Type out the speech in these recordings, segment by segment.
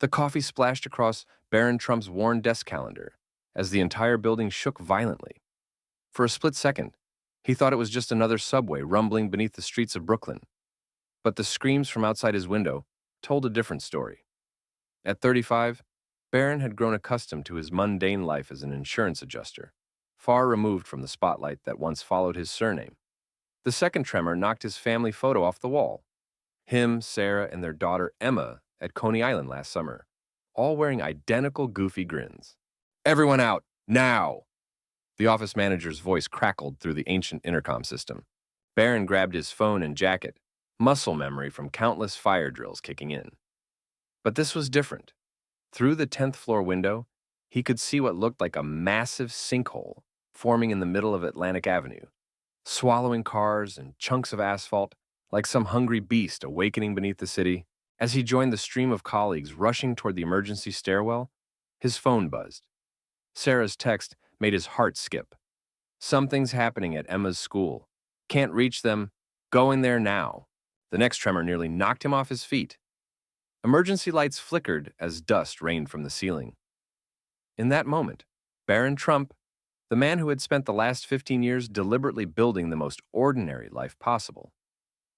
The coffee splashed across Barron Trump's worn desk calendar as the entire building shook violently. For a split second, he thought it was just another subway rumbling beneath the streets of Brooklyn. But the screams from outside his window told a different story. At 35, Barron had grown accustomed to his mundane life as an insurance adjuster, far removed from the spotlight that once followed his surname. The second tremor knocked his family photo off the wall. Him, Sarah, and their daughter Emma at Coney Island last summer, all wearing identical goofy grins. "Everyone out, now!" The office manager's voice crackled through the ancient intercom system. Barron grabbed his phone and jacket, muscle memory from countless fire drills kicking in. But this was different. Through the 10th floor window, he could see what looked like a massive sinkhole forming in the middle of Atlantic Avenue, swallowing cars and chunks of asphalt like some hungry beast awakening beneath the city. As he joined the stream of colleagues rushing toward the emergency stairwell, his phone buzzed. Sarah's text made his heart skip. "Something's happening at Emma's school. Can't reach them. Going there now." The next tremor nearly knocked him off his feet. Emergency lights flickered as dust rained from the ceiling. In that moment, Barron Trump, the man who had spent the last 15 years deliberately building the most ordinary life possible,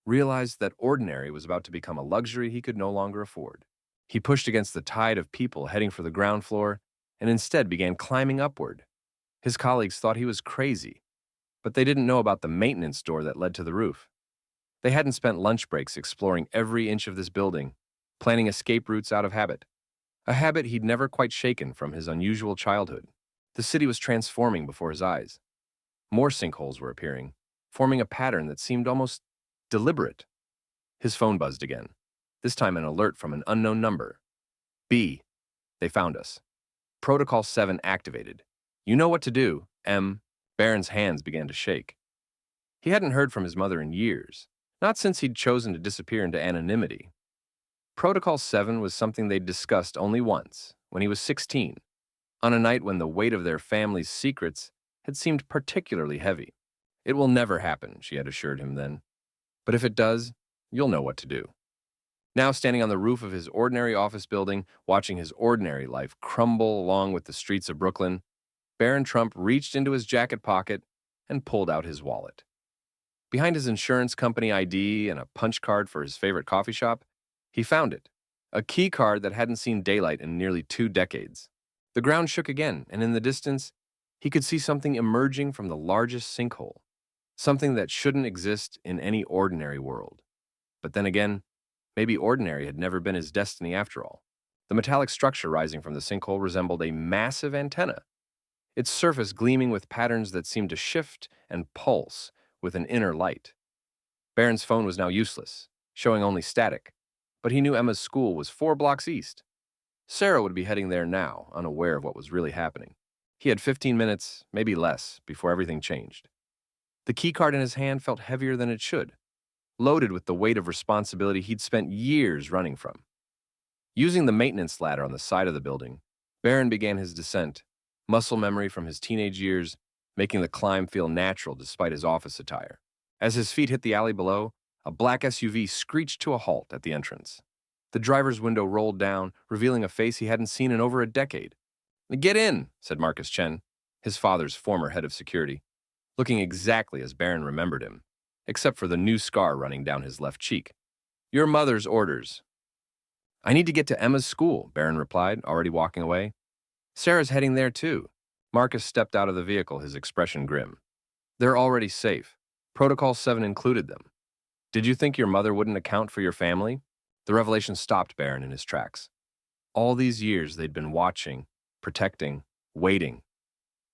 realized that ordinary was about to become a luxury he could no longer afford. He pushed against the tide of people heading for the ground floor and instead began climbing upward. His colleagues thought he was crazy, but they didn't know about the maintenance door that led to the roof. They hadn't spent lunch breaks exploring every inch of this building, planning escape routes out of habit. A habit he'd never quite shaken from his unusual childhood. The city was transforming before his eyes. More sinkholes were appearing, forming a pattern that seemed almost deliberate. His phone buzzed again, this time an alert from an unknown number. "B, they found us. Protocol 7 activated. You know what to do, M." Barron's hands began to shake. He hadn't heard from his mother in years, not since he'd chosen to disappear into anonymity. Protocol 7 was something they'd discussed only once, when he was 16, on a night when the weight of their family's secrets had seemed particularly heavy. "It will never happen," she had assured him then. "But if it does, you'll know what to do." Now standing on the roof of his ordinary office building, watching his ordinary life crumble along with the streets of Brooklyn, Barron Trump reached into his jacket pocket and pulled out his wallet. Behind his insurance company ID and a punch card for his favorite coffee shop, he found it, a key card that hadn't seen daylight in nearly 2 decades. The ground shook again, and in the distance, he could see something emerging from the largest sinkhole, something that shouldn't exist in any ordinary world. But then again, maybe ordinary had never been his destiny after all. The metallic structure rising from the sinkhole resembled a massive antenna, its surface gleaming with patterns that seemed to shift and pulse with an inner light. Barron's phone was now useless, showing only static, but he knew Emma's school was 4 blocks east. Sarah would be heading there now, unaware of what was really happening. He had 15 minutes, maybe less, before everything changed. The keycard in his hand felt heavier than it should, loaded with the weight of responsibility he'd spent years running from. Using the maintenance ladder on the side of the building, Barron began his descent, muscle memory from his teenage years, making the climb feel natural despite his office attire. As his feet hit the alley below, a black SUV screeched to a halt at the entrance. The driver's window rolled down, revealing a face he hadn't seen in over a decade. "Get in," said Marcus Chen, his father's former head of security, looking exactly as Barron remembered him, except for the new scar running down his left cheek. "Your mother's orders." "I need to get to Emma's school," Barron replied, already walking away. "Sarah's heading there too." Marcus stepped out of the vehicle, his expression grim. "They're already safe. Protocol 7 included them. Did you think your mother wouldn't account for your family?" The revelation stopped Barron in his tracks. All these years they'd been watching, protecting, waiting.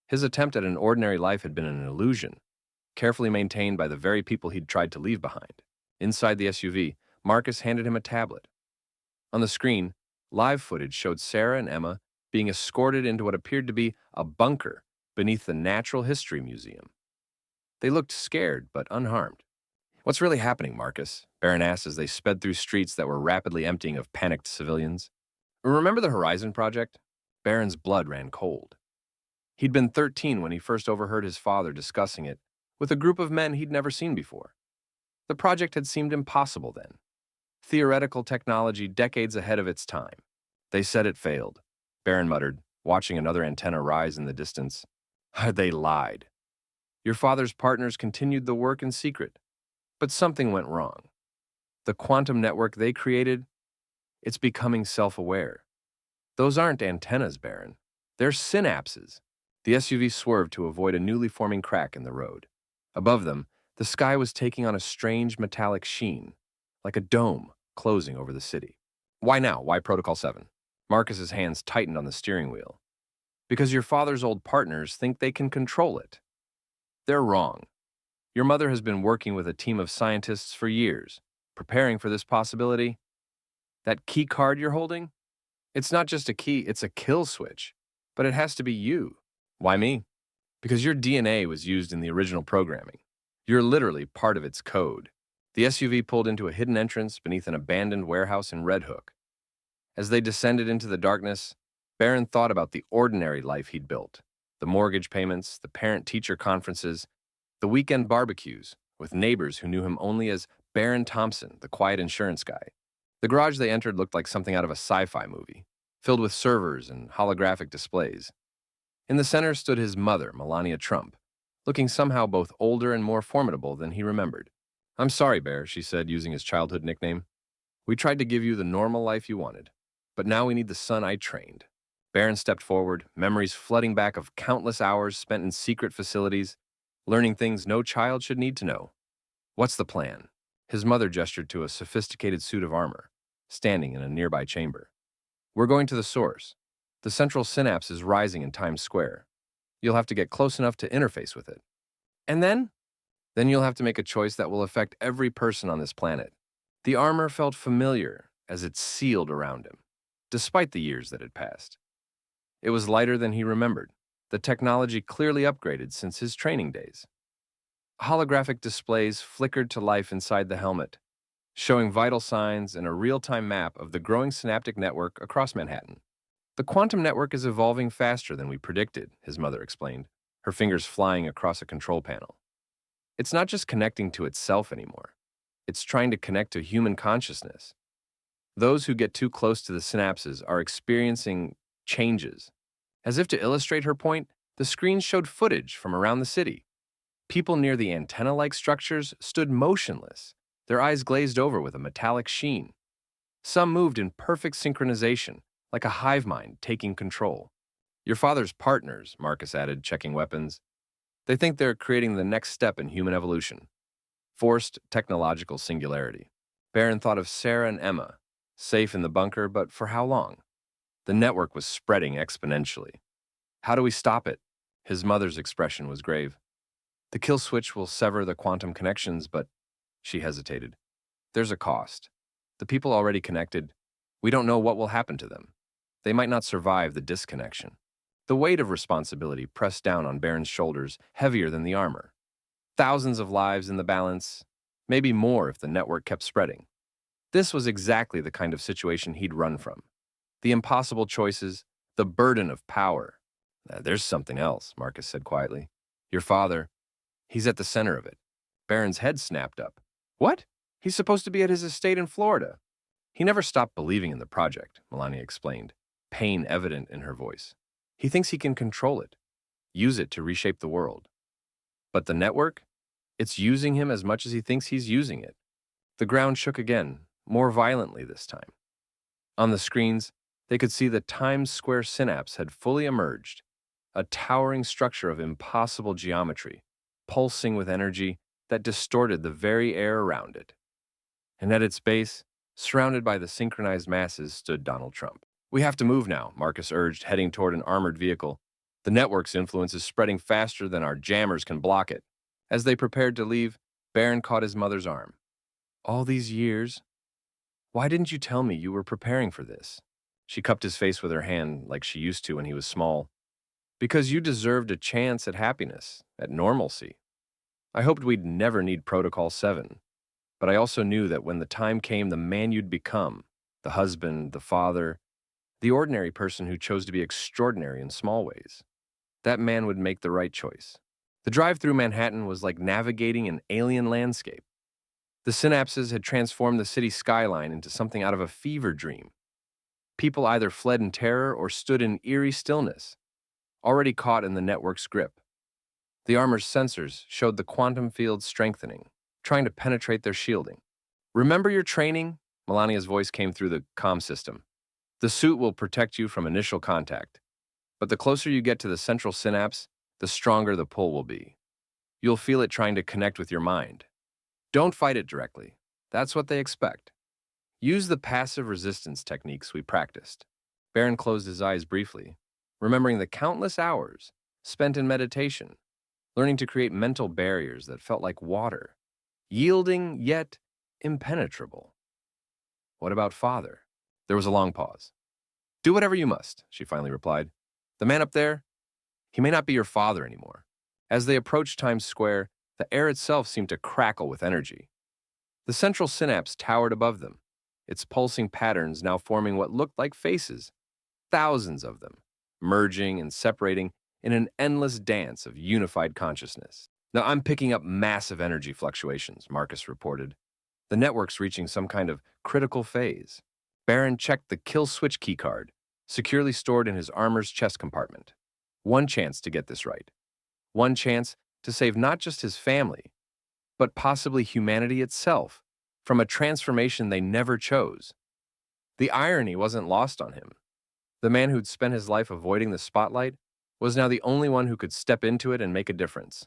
His attempt at an ordinary life had been an illusion, carefully maintained by the very people he'd tried to leave behind. Inside the SUV, Marcus handed him a tablet. On the screen, live footage showed Sarah and Emma being escorted into what appeared to be a bunker beneath the Natural History Museum. They looked scared but unharmed. "What's really happening, Marcus?" Barron asked as they sped through streets that were rapidly emptying of panicked civilians. "Remember the Horizon Project?" Barron's blood ran cold. He'd been 13 when he first overheard his father discussing it with a group of men he'd never seen before. The project had seemed impossible then. Theoretical technology decades ahead of its time. They said it failed, Barron muttered, watching another antenna rise in the distance. They lied. Your father's partners continued the work in secret, but something went wrong. The quantum network they created, it's becoming self-aware. Those aren't antennas, Barron. They're synapses. The SUV swerved to avoid a newly forming crack in the road. Above them, the sky was taking on a strange metallic sheen, like a dome closing over the city. Why now? Why Protocol 7? Marcus's hands tightened on the steering wheel. Because your father's old partners think they can control it. They're wrong. Your mother has been working with a team of scientists for years, preparing for this possibility. That key card you're holding? It's not just a key, it's a kill switch. But it has to be you. Why me? Because your DNA was used in the original programming. You're literally part of its code. The SUV pulled into a hidden entrance beneath an abandoned warehouse in Red Hook. As they descended into the darkness, Barron thought about the ordinary life he'd built. The mortgage payments, the parent-teacher conferences, the weekend barbecues with neighbors who knew him only as Barron Thompson, the quiet insurance guy. The garage they entered looked like something out of a sci-fi movie, filled with servers and holographic displays. In the center stood his mother, Melania Trump, looking somehow both older and more formidable than he remembered. I'm sorry, Bear, she said, using his childhood nickname. We tried to give you the normal life you wanted, but now we need the son I trained. Barron stepped forward, memories flooding back of countless hours spent in secret facilities, learning things no child should need to know. What's the plan? His mother gestured to a sophisticated suit of armor, standing in a nearby chamber. We're going to the source. The central synapse is rising in Times Square. You'll have to get close enough to interface with it. And then? Then you'll have to make a choice that will affect every person on this planet. The armor felt familiar as it sealed around him, despite the years that had passed. It was lighter than he remembered, the technology clearly upgraded since his training days. Holographic displays flickered to life inside the helmet, showing vital signs and a real-time map of the growing synaptic network across Manhattan. The quantum network is evolving faster than we predicted, his mother explained, her fingers flying across a control panel. It's not just connecting to itself anymore. It's trying to connect to human consciousness. Those who get too close to the synapses are experiencing changes. As if to illustrate her point, the screen showed footage from around the city. People near the antenna-like structures stood motionless, their eyes glazed over with a metallic sheen. Some moved in perfect synchronization, like a hive mind taking control. Your father's partners, Marcus added, checking weapons. They think they're creating the next step in human evolution. Forced technological singularity. Barron thought of Sarah and Emma, safe in the bunker, but for how long? The network was spreading exponentially. How do we stop it? His mother's expression was grave. The kill switch will sever the quantum connections, but she hesitated. There's a cost. The people already connected, we don't know what will happen to them. They might not survive the disconnection. The weight of responsibility pressed down on Barron's shoulders, heavier than the armor. Thousands of lives in the balance, maybe more if the network kept spreading. This was exactly the kind of situation he'd run from. The impossible choices, the burden of power. There's something else, Marcus said quietly. Your father, he's at the center of it. Barron's head snapped up. What? He's supposed to be at his estate in Florida. He never stopped believing in the project, Melania explained, pain evident in her voice. He thinks he can control it, use it to reshape the world. But the network? It's using him as much as he thinks he's using it. The ground shook again, more violently this time. On the screens, they could see the Times Square synapse had fully emerged, a towering structure of impossible geometry, pulsing with energy that distorted the very air around it. And at its base, surrounded by the synchronized masses, stood Donald Trump. We have to move now, Marcus urged, heading toward an armored vehicle. The network's influence is spreading faster than our jammers can block it. As they prepared to leave, Barron caught his mother's arm. All these years? Why didn't you tell me you were preparing for this? She cupped his face with her hand like she used to when he was small. Because you deserved a chance at happiness, at normalcy. I hoped we'd never need Protocol 7. But I also knew that when the time came, the man you'd become, the husband, the father, the ordinary person who chose to be extraordinary in small ways, that man would make the right choice. The drive through Manhattan was like navigating an alien landscape. The synapses had transformed the city skyline into something out of a fever dream. People either fled in terror or stood in eerie stillness, already caught in the network's grip. The armor's sensors showed the quantum field strengthening, trying to penetrate their shielding. Remember your training? Melania's voice came through the comm system. The suit will protect you from initial contact, but the closer you get to the central synapse, the stronger the pull will be. You'll feel it trying to connect with your mind. Don't fight it directly. That's what they expect. Use the passive resistance techniques we practiced. Barron closed his eyes briefly, remembering the countless hours spent in meditation, learning to create mental barriers that felt like water, yielding yet impenetrable. What about father? There was a long pause. Do whatever you must, she finally replied. The man up there, he may not be your father anymore. As they approached Times Square, the air itself seemed to crackle with energy. The central synapse towered above them, its pulsing patterns now forming what looked like faces, thousands of them, merging and separating in an endless dance of unified consciousness. Now, I'm picking up massive energy fluctuations, Marcus reported. The network's reaching some kind of critical phase. Barron checked the kill switch keycard, securely stored in his armor's chest compartment. One chance to get this right. One chance to save not just his family, but possibly humanity itself from a transformation they never chose. The irony wasn't lost on him. The man who'd spent his life avoiding the spotlight was now the only one who could step into it and make a difference.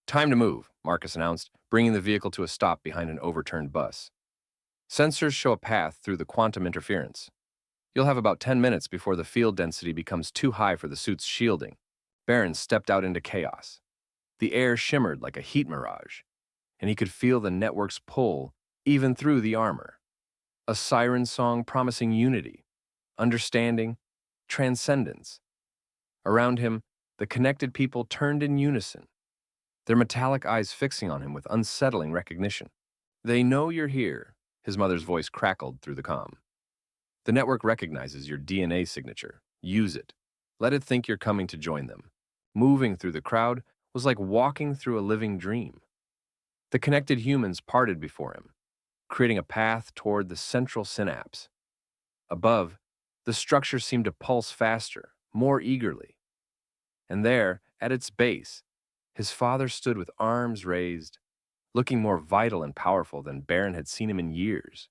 Time to move, Marcus announced, bringing the vehicle to a stop behind an overturned bus. Sensors show a path through the quantum interference. You'll have about 10 minutes before the field density becomes too high for the suit's shielding. Barron stepped out into chaos. The air shimmered like a heat mirage, and he could feel the network's pull even through the armor. A siren song promising unity, understanding, transcendence. Around him, the connected people turned in unison, their metallic eyes fixing on him with unsettling recognition. They know you're here, his mother's voice crackled through the comm. The network recognizes your DNA signature. Use it. Let it think you're coming to join them. Moving through the crowd was like walking through a living dream. The connected humans parted before him, creating a path toward the central synapse. Above, the structure seemed to pulse faster, more eagerly. And there, at its base, his father stood with arms raised, looking more vital and powerful than Barron had seen him in years.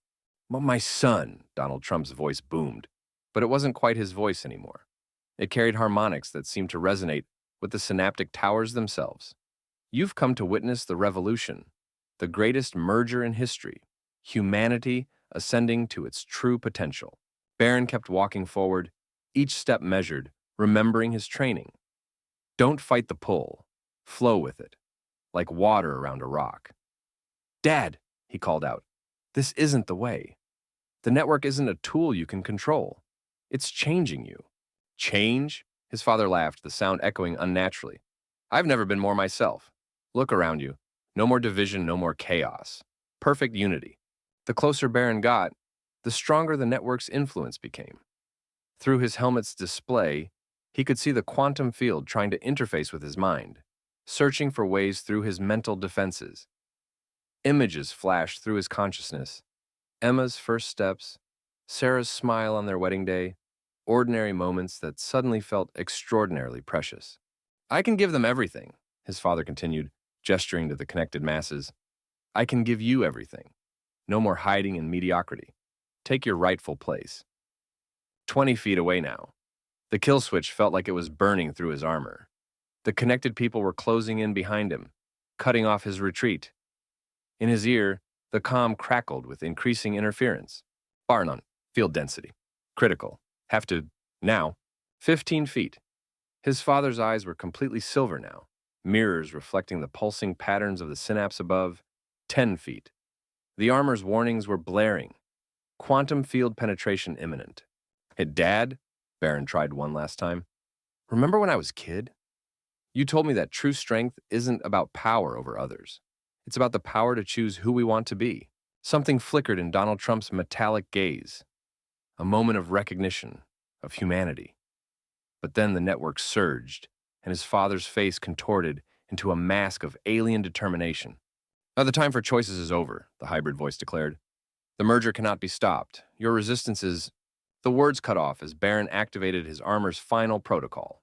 My son, Donald Trump's voice boomed, but it wasn't quite his voice anymore. It carried harmonics that seemed to resonate with the synaptic towers themselves. You've come to witness the revolution, the greatest merger in history, humanity ascending to its true potential. Barron kept walking forward, each step measured, remembering his training. Don't fight the pull. Flow with it, like water around a rock. Dad, he called out, this isn't the way. The network isn't a tool you can control. It's changing you. Change? His father laughed, the sound echoing unnaturally. I've never been more myself. Look around you. No more division, no more chaos. Perfect unity. The closer Barron got, the stronger the network's influence became. Through his helmet's display, he could see the quantum field trying to interface with his mind, searching for ways through his mental defenses. Images flashed through his consciousness. Emma's first steps, Sarah's smile on their wedding day, ordinary moments that suddenly felt extraordinarily precious. I can give them everything, his father continued, gesturing to the connected masses. I can give you everything. No more hiding in mediocrity. Take your rightful place. 20 feet away now. The kill switch felt like it was burning through his armor. The connected people were closing in behind him, cutting off his retreat. In his ear, the comm crackled with increasing interference. Barron, field density. Critical. Have to, now. 15 feet. His father's eyes were completely silver now, mirrors reflecting the pulsing patterns of the synapse above. 10 feet. The armor's warnings were blaring. Quantum field penetration imminent. Hey, Dad? Barron tried one last time. Remember when I was a kid? You told me that true strength isn't about power over others. It's about the power to choose who we want to be. Something flickered in Donald Trump's metallic gaze. A moment of recognition, of humanity. But then the network surged, and his father's face contorted into a mask of alien determination. Now the time for choices is over, the hybrid voice declared. The merger cannot be stopped. Your resistance is The words cut off as Barron activated his armor's final protocol.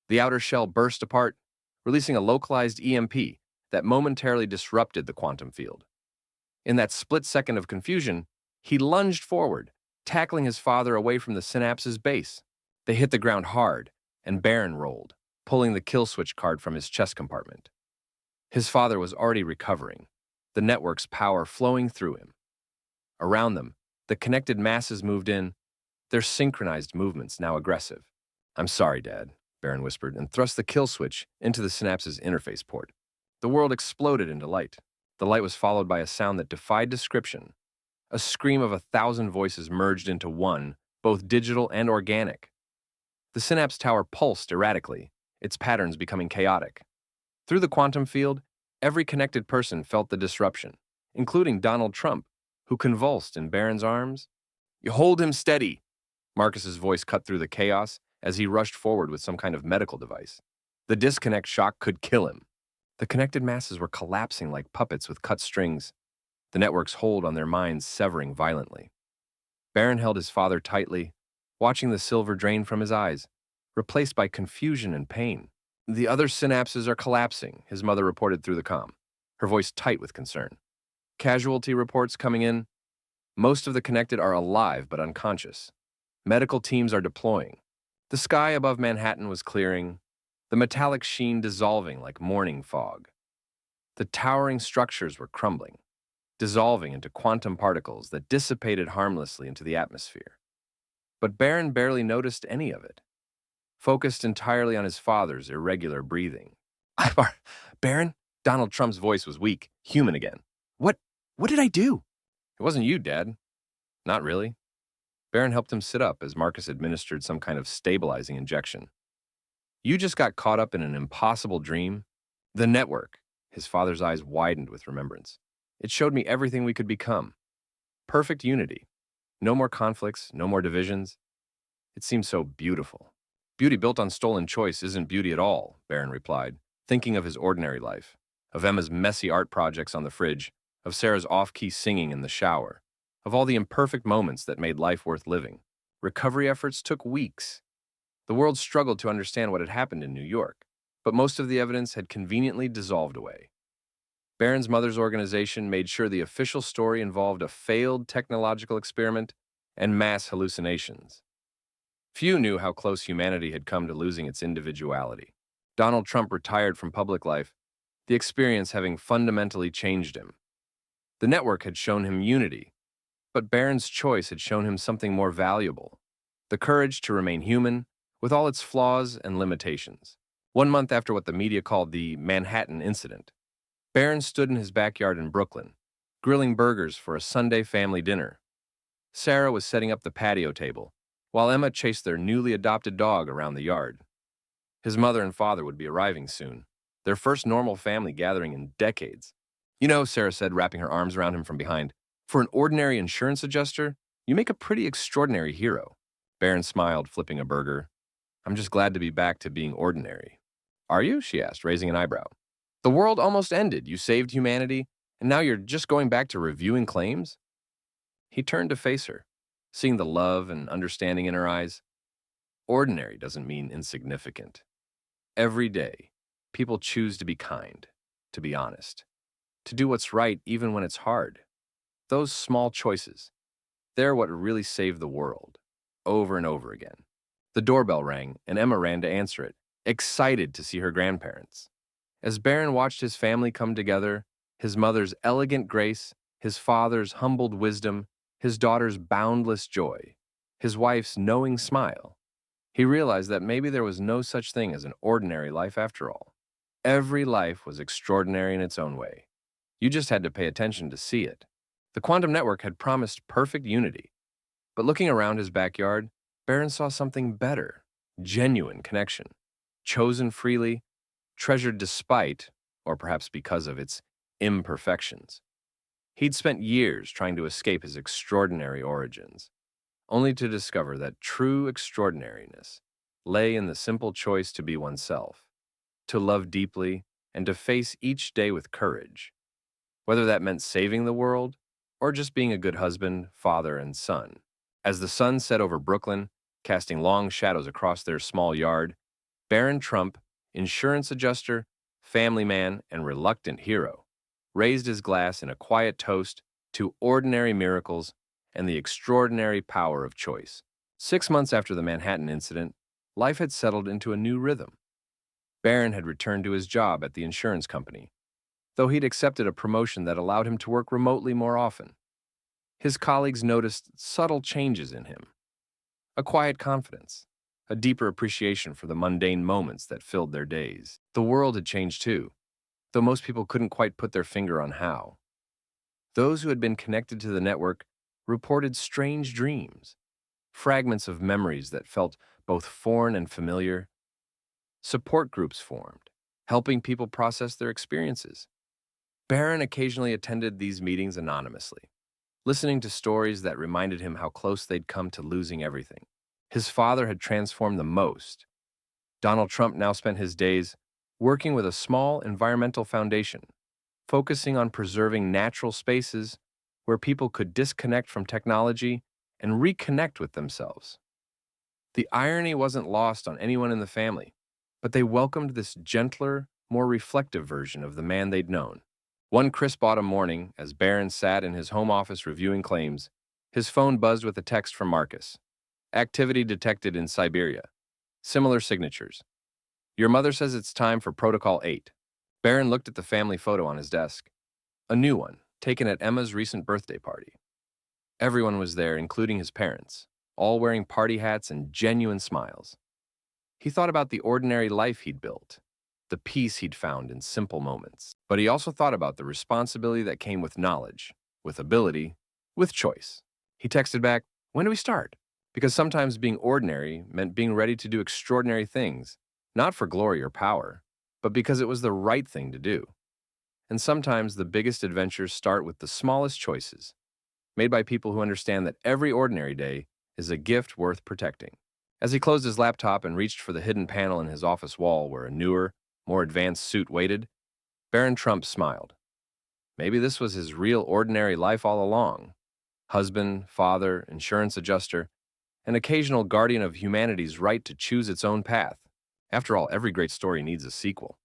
The outer shell burst apart, releasing a localized EMP that momentarily disrupted the quantum field. In that split second of confusion, he lunged forward, tackling his father away from the synapse's base. They hit the ground hard, and Barron rolled, pulling the kill switch card from his chest compartment. His father was already recovering, the network's power flowing through him. Around them, the connected masses moved in, their synchronized movements now aggressive. "I'm sorry, Dad," Barron whispered, and thrust the kill switch into the synapse's interface port. The world exploded into light. The light was followed by a sound that defied description. A scream of 1,000 voices merged into one, both digital and organic. The synapse tower pulsed erratically, its patterns becoming chaotic. Through the quantum field, every connected person felt the disruption, including Donald Trump, who convulsed in Barron's arms. "You hold him steady," Marcus's voice cut through the chaos as he rushed forward with some kind of medical device. The disconnect shock could kill him. The connected masses were collapsing like puppets with cut strings, the network's hold on their minds severing violently. Barron held his father tightly, watching the silver drain from his eyes, replaced by confusion and pain. "The other synapses are collapsing," his mother reported through the comm, her voice tight with concern. "Casualty reports coming in. Most of the connected are alive but unconscious. Medical teams are deploying." The sky above Manhattan was clearing, the metallic sheen dissolving like morning fog. The towering structures were crumbling, dissolving into quantum particles that dissipated harmlessly into the atmosphere. But Barron barely noticed any of it, focused entirely on his father's irregular breathing. "Barron?" Donald Trump's voice was weak, human again. What did I do?" "It wasn't you, Dad." "Not really." Barron helped him sit up as Marcus administered some kind of stabilizing injection. "You just got caught up in an impossible dream. The network." His father's eyes widened with remembrance. "It showed me everything we could become. Perfect unity. No more conflicts, no more divisions. It seemed so beautiful." "Beauty built on stolen choice isn't beauty at all," Barron replied, thinking of his ordinary life, of Emma's messy art projects on the fridge, of Sarah's off-key singing in the shower, of all the imperfect moments that made life worth living. Recovery efforts took weeks. The world struggled to understand what had happened in New York, but most of the evidence had conveniently dissolved away. Barron's mother's organization made sure the official story involved a failed technological experiment and mass hallucinations. Few knew how close humanity had come to losing its individuality. Donald Trump retired from public life, the experience having fundamentally changed him. The network had shown him unity, but Barron's choice had shown him something more valuable: the courage to remain human, with all its flaws and limitations. 1 month after what the media called the Manhattan incident, Barron stood in his backyard in Brooklyn, grilling burgers for a Sunday family dinner. Sarah was setting up the patio table, while Emma chased their newly adopted dog around the yard. His mother and father would be arriving soon, their first normal family gathering in decades. "You know," Sarah said, wrapping her arms around him from behind, "for an ordinary insurance adjuster, you make a pretty extraordinary hero." Barron smiled, flipping a burger. "I'm just glad to be back to being ordinary." "Are you?" she asked, raising an eyebrow. "The world almost ended, you saved humanity, and now you're just going back to reviewing claims?" He turned to face her, seeing the love and understanding in her eyes. Ordinary doesn't mean insignificant. Every day, people choose to be kind, to be honest, to do what's right even when it's hard. Those small choices, they're what really save the world, over and over again. The doorbell rang, and Emma ran to answer it, excited to see her grandparents. As Barron watched his family come together, his mother's elegant grace, his father's humbled wisdom, his daughter's boundless joy, his wife's knowing smile, he realized that maybe there was no such thing as an ordinary life after all. Every life was extraordinary in its own way. You just had to pay attention to see it. The quantum network had promised perfect unity, but looking around his backyard, Barron saw something better: genuine connection, chosen freely, treasured despite, or perhaps because of, its imperfections. He'd spent years trying to escape his extraordinary origins, only to discover that true extraordinariness lay in the simple choice to be oneself, to love deeply, and to face each day with courage, whether that meant saving the world or just being a good husband, father, and son. As the sun set over Brooklyn, casting long shadows across their small yard, Barron Trump, insurance adjuster, family man, and reluctant hero, raised his glass in a quiet toast to ordinary miracles and the extraordinary power of choice. 6 months after the Manhattan incident, life had settled into a new rhythm. Barron had returned to his job at the insurance company, though he'd accepted a promotion that allowed him to work remotely more often. His colleagues noticed subtle changes in him: a quiet confidence, a deeper appreciation for the mundane moments that filled their days. The world had changed too, though most people couldn't quite put their finger on how. Those who had been connected to the network reported strange dreams, fragments of memories that felt both foreign and familiar. Support groups formed, helping people process their experiences. Barron occasionally attended these meetings anonymously, listening to stories that reminded him how close they'd come to losing everything. His father had transformed the most. Donald Trump now spent his days working with a small environmental foundation, focusing on preserving natural spaces where people could disconnect from technology and reconnect with themselves. The irony wasn't lost on anyone in the family, but they welcomed this gentler, more reflective version of the man they'd known. One crisp autumn morning, as Barron sat in his home office reviewing claims, his phone buzzed with a text from Marcus. Activity detected in Siberia. Similar signatures. Your mother says it's time for Protocol 8. Barron looked at the family photo on his desk. A new one, taken at Emma's recent birthday party. Everyone was there, including his parents, all wearing party hats and genuine smiles. He thought about the ordinary life he'd built, the peace he'd found in simple moments. But he also thought about the responsibility that came with knowledge, with ability, with choice. He texted back, "When do we start?" Because sometimes being ordinary meant being ready to do extraordinary things, not for glory or power, but because it was the right thing to do. And sometimes the biggest adventures start with the smallest choices, made by people who understand that every ordinary day is a gift worth protecting. As he closed his laptop and reached for the hidden panel in his office wall where a newer, more advanced suit waited, Barron Trump smiled. Maybe this was his real ordinary life all along. Husband, father, insurance adjuster, an occasional guardian of humanity's right to choose its own path. After all, every great story needs a sequel.